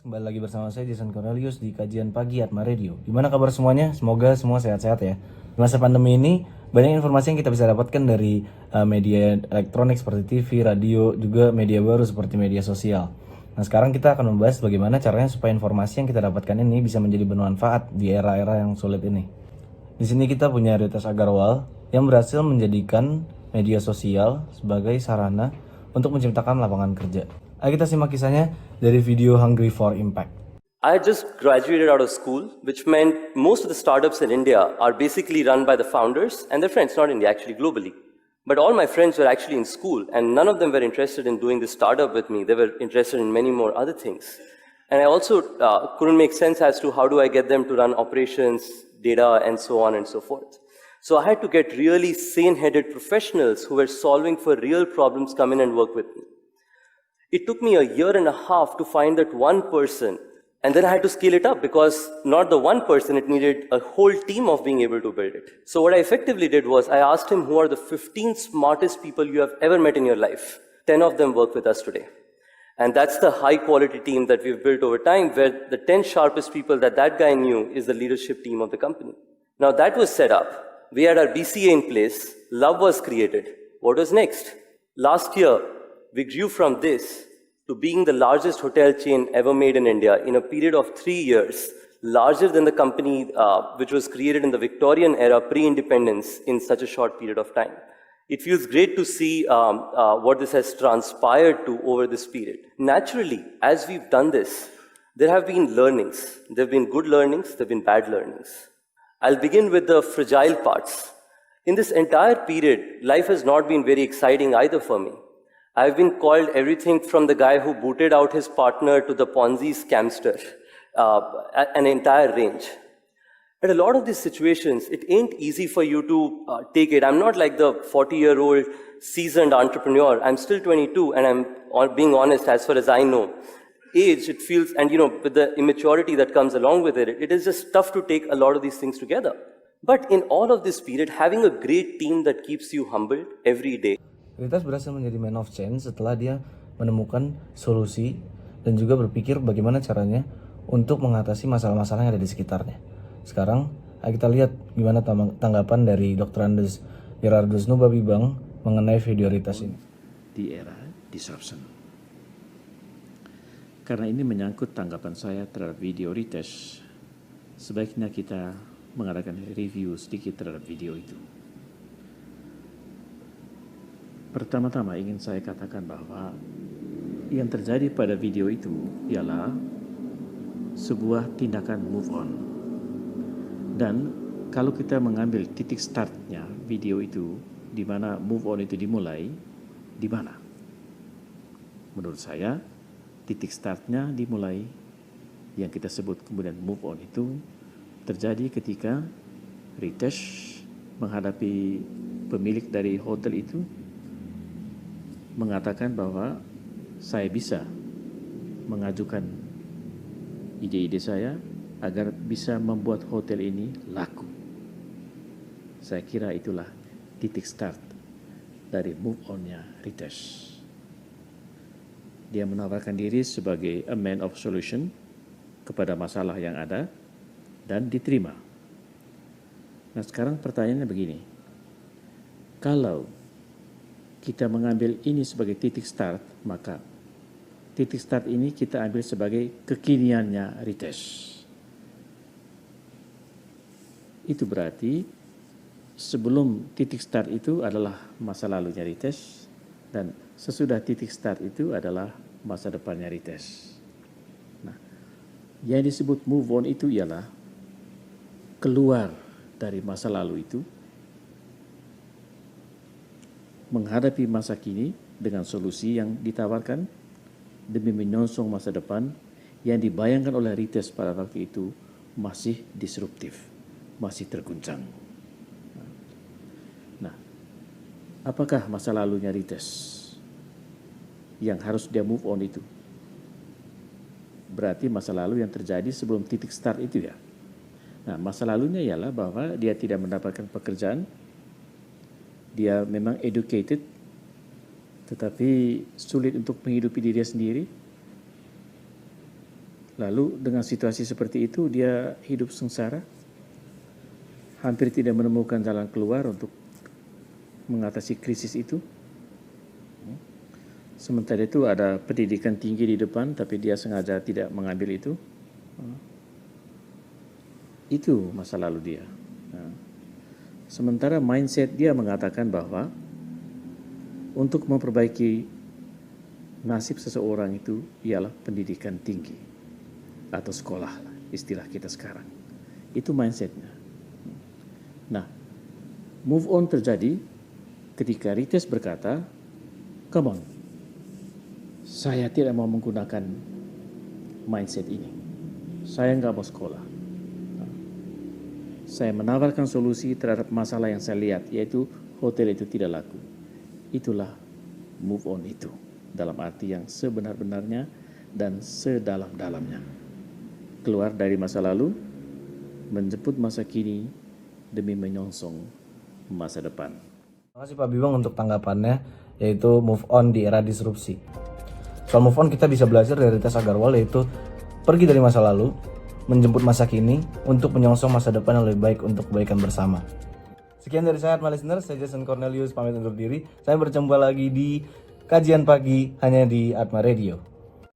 Kembali lagi bersama saya Jason Cornelius di kajian pagi Atma Radio. Gimana kabar semuanya? Semoga semua sehat-sehat ya. Di masa pandemi ini banyak informasi yang kita bisa dapatkan dari media elektronik seperti TV, radio, juga media baru seperti media sosial. Nah, sekarang kita akan membahas bagaimana caranya supaya informasi yang kita dapatkan ini bisa menjadi bermanfaat di era-era yang sulit ini. Di sini kita punya Ritas Agarwal yang berhasil menjadikan media sosial sebagai sarana untuk menciptakan lapangan kerja. Ayo kita simak kisahnya dari video Hungry for Impact. I had just graduated out of school, which meant most of the startups in India are basically run by the founders and their friends, not India, actually globally. But all my friends were actually in school, and none of them were interested in doing this startup with me. They were interested in many more other things. And I also couldn't make sense as to how do I get them to run operations, data, and so on and so forth. So I had to get really sane-headed professionals who were solving for real problems come in and work with me. It took me a year and a half to find that one person, and then I had to scale it up because not the one person, it needed a whole team of being able to build it. So what I effectively did was I asked him who are the 15 smartest people you have ever met in your life. 10 of them work with us today. And that's the high quality team that we've built over time, where the 10 sharpest people that guy knew is the leadership team of the company. Now that was set up. We had our BCA in place. Love was created. What was next? Last year, we grew from this to being the largest hotel chain ever made in India in a period of 3 years, larger than the company which was created in the Victorian era, pre-independence, in such a short period of time. It feels great to see what this has transpired to over this period. Naturally, as we've done this, there have been learnings. There have been good learnings, there have been bad learnings. I'll begin with the fragile parts. In this entire period, life has not been very exciting either for me. I've been called everything from the guy who booted out his partner to the Ponzi scamster, an entire range. At a lot of these situations, it ain't easy for you to take it. I'm not like the 40-year-old seasoned entrepreneur. I'm still 22, and I'm being honest, as far as I know. Age, it feels, and with the immaturity that comes along with it, it is just tough to take a lot of these things together. But in all of this period, having a great team that keeps you humbled every day. Ritas berhasil menjadi man of change setelah dia menemukan solusi dan juga berpikir bagaimana caranya untuk mengatasi masalah-masalah yang ada di sekitarnya. Sekarang, ayo kita lihat gimana tanggapan dari Dr. Andes Gerardus Nubabibang mengenai video Ritas ini. Di era disruption. Karena ini menyangkut tanggapan saya terhadap video Ritas, sebaiknya kita mengadakan review sedikit terhadap video itu. Pertama-tama ingin saya katakan bahwa yang terjadi pada video itu ialah sebuah tindakan move on. Dan kalau kita mengambil titik startnya video itu, di mana move on itu dimulai, di mana? Menurut saya, titik startnya dimulai yang kita sebut kemudian move on itu terjadi ketika Ritesh menghadapi pemilik dari hotel itu mengatakan bahwa saya bisa mengajukan ide-ide saya agar bisa membuat hotel ini laku. Saya kira itulah titik start dari move on-nya Ritesh. Dia menawarkan diri sebagai a man of solution kepada masalah yang ada dan diterima. Nah, sekarang pertanyaannya begini. Kalau kita mengambil ini sebagai titik start, maka titik start ini kita ambil sebagai kekiniannya Ritesh. Itu berarti sebelum titik start itu adalah masa lalunya Ritesh, dan sesudah titik start itu adalah masa depannya Ritesh. Nah, yang disebut move on itu ialah keluar dari masa lalu itu, menghadapi masa kini dengan solusi yang ditawarkan demi menyongsong masa depan yang dibayangkan oleh Ritesh pada waktu itu masih disruptif, masih terguncang. Nah, apakah masa lalunya Ritesh yang harus dia move on itu? Berarti masa lalu yang terjadi sebelum titik start itu ya. Nah, masa lalunya ialah bahwa dia tidak mendapatkan pekerjaan. Dia memang educated, tetapi sulit untuk menghidupi dirinya sendiri. Lalu dengan situasi seperti itu dia hidup sengsara, hampir tidak menemukan jalan keluar untuk mengatasi krisis itu. Sementara itu ada pendidikan tinggi di depan, tapi dia sengaja tidak mengambil itu. Itu masa lalu dia. Sementara mindset dia mengatakan bahwa untuk memperbaiki nasib seseorang itu ialah pendidikan tinggi atau sekolah, istilah kita sekarang. Itu mindsetnya. Nah, move on terjadi ketika Rites berkata, come on, saya tidak mau menggunakan mindset ini. Saya nggak mau sekolah. Saya menawarkan solusi terhadap masalah yang saya lihat, yaitu hotel itu tidak laku. Itulah move on itu, dalam arti yang sebenar-benarnya dan sedalam-dalamnya. Keluar dari masa lalu, menjemput masa kini demi menyongsong masa depan. Terima kasih Pak Bibang untuk tanggapannya, yaitu move on di era disrupsi. Soal move on kita bisa belajar dari Rites Agarwal, yaitu pergi dari masa lalu, menjemput masa kini untuk menyongsong masa depan yang lebih baik untuk kebaikan bersama. Sekian dari saya Atma Listener, saya Jason Cornelius pamit undur diri. Saya berjumpa lagi di kajian pagi hanya di Atma Radio.